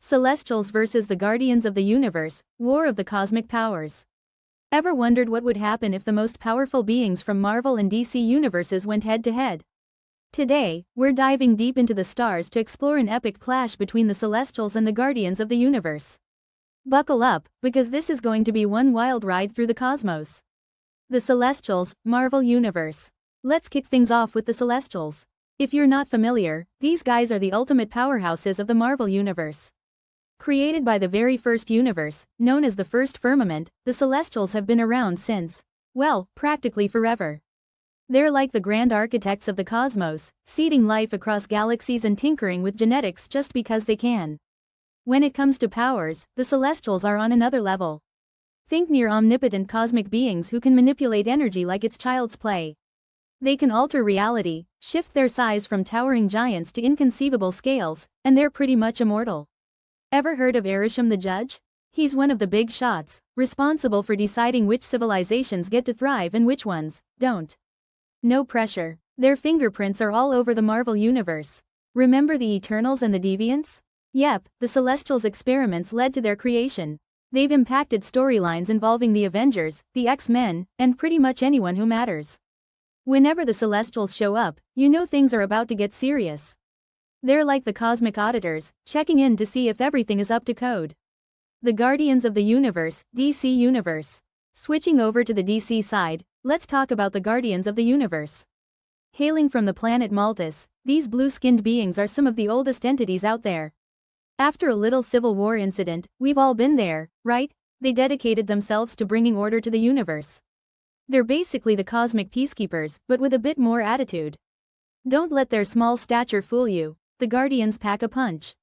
Celestials versus the Guardians of the Universe, War of the Cosmic Powers. Ever wondered what would happen if the most powerful beings from Marvel and DC universes went head-to-head? Today, we're diving deep into the stars to explore an epic clash between the Celestials and the Guardians of the Universe. Buckle up, because this is going to be one wild ride through the cosmos. The Celestials, Marvel Universe. Let's kick things off with the Celestials. If you're not familiar, these guys are the ultimate powerhouses of the Marvel Universe. Created by the very first universe, known as the First Firmament, the Celestials have been around since, well, practically forever. They're like the grand architects of the cosmos, seeding life across galaxies and tinkering with genetics just because they can. When it comes to powers, the Celestials are on another level. Think near omnipotent cosmic beings who can manipulate energy like it's child's play. They can alter reality, shift their size from towering giants to inconceivable scales, and they're pretty much immortal. Ever heard of Arishem the Judge? He's one of the big shots, responsible for deciding which civilizations get to thrive and which ones don't. No pressure. Their fingerprints are all over the Marvel Universe. Remember the Eternals and the Deviants? Yep, the Celestials' experiments led to their creation. They've impacted storylines involving the Avengers, the X-Men, and pretty much anyone who matters. Whenever the Celestials show up, you know things are about to get serious. They're like the cosmic auditors, checking in to see if everything is up to code. The Guardians of the Universe, DC Universe. Switching over to the DC side, let's talk about the Guardians of the Universe. Hailing from the planet Maltus, these blue-skinned beings are some of the oldest entities out there. After a little Civil War incident, we've all been there, right? They dedicated themselves to bringing order to the universe. They're basically the cosmic peacekeepers, but with a bit more attitude. Don't let their small stature fool you. The Guardians pack a punch.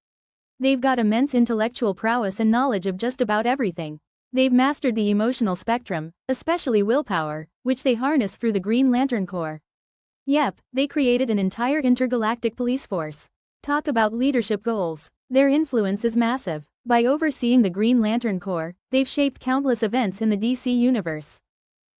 They've got immense intellectual prowess and knowledge of just about everything. They've mastered the emotional spectrum, especially willpower, which they harness through the Green Lantern Corps. Yep, they created an entire intergalactic police force. Talk about leadership goals. Their influence is massive. By overseeing the Green Lantern Corps, they've shaped countless events in the DC universe.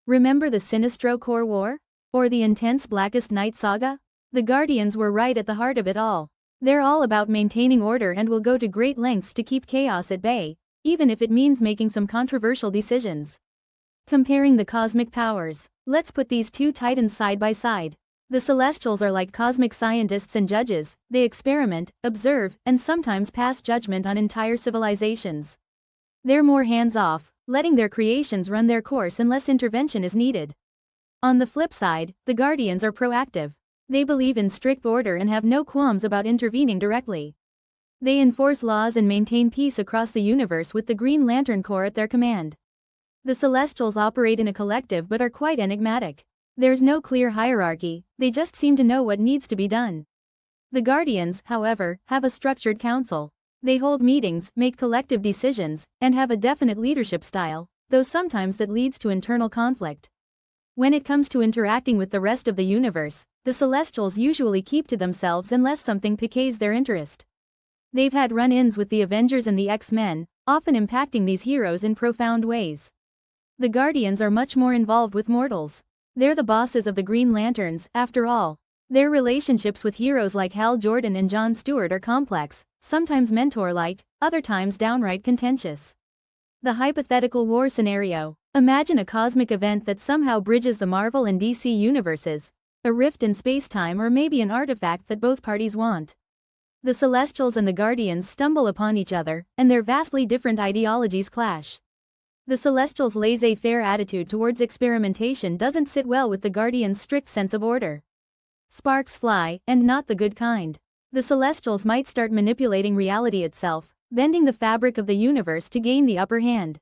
Remember the Sinestro Corps War? Or the intense Blackest Night saga? The Guardians were right at the heart of it all. They're all about maintaining order and will go to great lengths to keep chaos at bay, even if it means making some controversial decisions. Comparing the cosmic powers, let's put these two titans side by side. The Celestials are like cosmic scientists and judges. They experiment, observe, and sometimes pass judgment on entire civilizations. They're more hands-off, letting their creations run their course unless intervention is needed. On the flip side, the Guardians are proactive. They believe in strict order and have no qualms about intervening directly. They enforce laws and maintain peace across the universe with the Green Lantern Corps at their command. The Celestials operate in a collective but are quite enigmatic. There's no clear hierarchy, they just seem to know what needs to be done. The Guardians, however, have a structured council. They hold meetings, make collective decisions, and have a definite leadership style, though sometimes that leads to internal conflict. When it comes to interacting with the rest of the universe, the Celestials usually keep to themselves unless something piques their interest. They've had run-ins with the Avengers and the X-Men, often impacting these heroes in profound ways. The Guardians are much more involved with mortals. They're the bosses of the Green Lanterns, after all. Their relationships with heroes like Hal Jordan and John Stewart are complex, sometimes mentor-like, other times downright contentious. The hypothetical war scenario. Imagine a cosmic event that somehow bridges the Marvel and DC universes, a rift in space-time or maybe an artifact that both parties want. The Celestials and the Guardians stumble upon each other, and their vastly different ideologies clash. The Celestials' laissez-faire attitude towards experimentation doesn't sit well with the Guardians' strict sense of order. Sparks fly, and not the good kind. The Celestials might start manipulating reality itself, bending the fabric of the universe to gain the upper hand.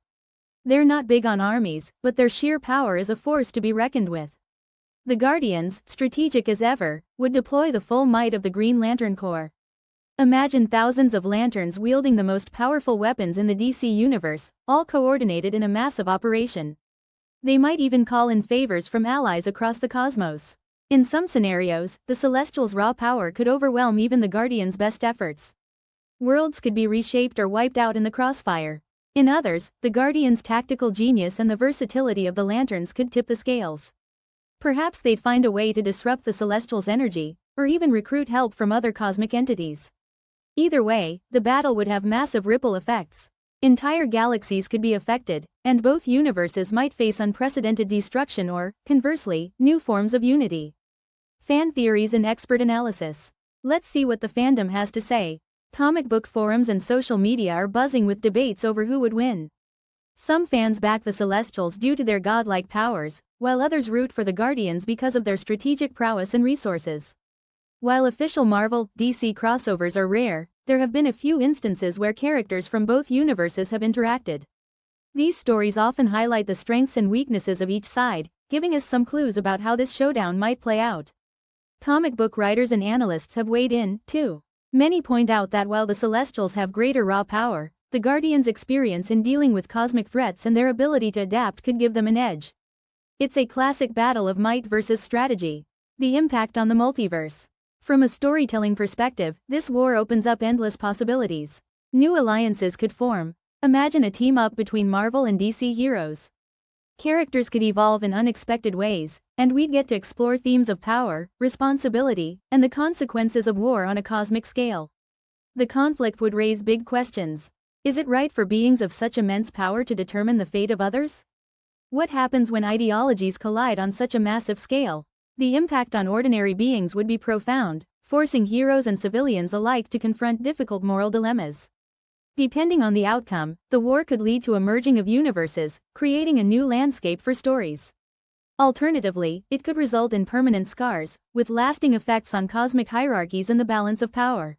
They're not big on armies, but their sheer power is a force to be reckoned with. The Guardians, strategic as ever, would deploy the full might of the Green Lantern Corps. Imagine thousands of lanterns wielding the most powerful weapons in the DC universe, all coordinated in a massive operation. They might even call in favors from allies across the cosmos. In some scenarios, the Celestials' raw power could overwhelm even the Guardians' best efforts. Worlds could be reshaped or wiped out in the crossfire. In others, the Guardians' tactical genius and the versatility of the lanterns could tip the scales. Perhaps they'd find a way to disrupt the Celestials' energy, or even recruit help from other cosmic entities. Either way, the battle would have massive ripple effects. Entire galaxies could be affected, and both universes might face unprecedented destruction or, conversely, new forms of unity. Fan theories and expert analysis. Let's see what the fandom has to say. Comic book forums and social media are buzzing with debates over who would win. Some fans back the Celestials due to their godlike powers, while others root for the Guardians because of their strategic prowess and resources. While official Marvel, DC crossovers are rare, there have been a few instances where characters from both universes have interacted. These stories often highlight the strengths and weaknesses of each side, giving us some clues about how this showdown might play out. Comic book writers and analysts have weighed in, too. Many point out that while the Celestials have greater raw power, the Guardians' experience in dealing with cosmic threats and their ability to adapt could give them an edge. It's a classic battle of might versus strategy. The impact on the multiverse. From a storytelling perspective, this war opens up endless possibilities. New alliances could form. Imagine a team-up between Marvel and DC heroes. Characters could evolve in unexpected ways, and we'd get to explore themes of power, responsibility, and the consequences of war on a cosmic scale. The conflict would raise big questions. Is it right for beings of such immense power to determine the fate of others? What happens when ideologies collide on such a massive scale? The impact on ordinary beings would be profound, forcing heroes and civilians alike to confront difficult moral dilemmas. Depending on the outcome, the war could lead to a merging of universes, creating a new landscape for stories. Alternatively, it could result in permanent scars, with lasting effects on cosmic hierarchies and the balance of power.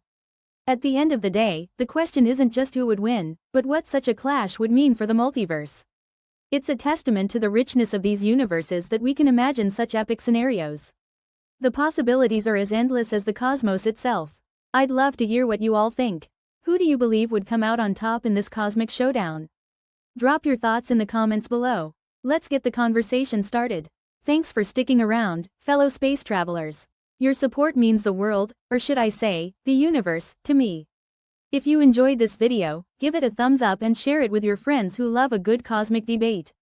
At the end of the day, the question isn't just who would win, but what such a clash would mean for the multiverse. It's a testament to the richness of these universes that we can imagine such epic scenarios. The possibilities are as endless as the cosmos itself. I'd love to hear what you all think. Who do you believe would come out on top in this cosmic showdown? Drop your thoughts in the comments below. Let's get the conversation started. Thanks for sticking around, fellow space travelers. Your support means the world, or should I say, the universe, to me. If you enjoyed this video, give it a thumbs up and share it with your friends who love a good cosmic debate.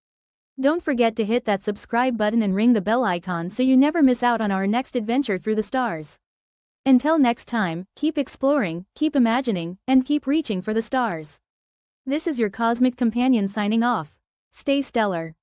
Don't forget to hit that subscribe button and ring the bell icon so you never miss out on our next adventure through the stars. Until next time, keep exploring, keep imagining, and keep reaching for the stars. This is your cosmic companion signing off. Stay stellar.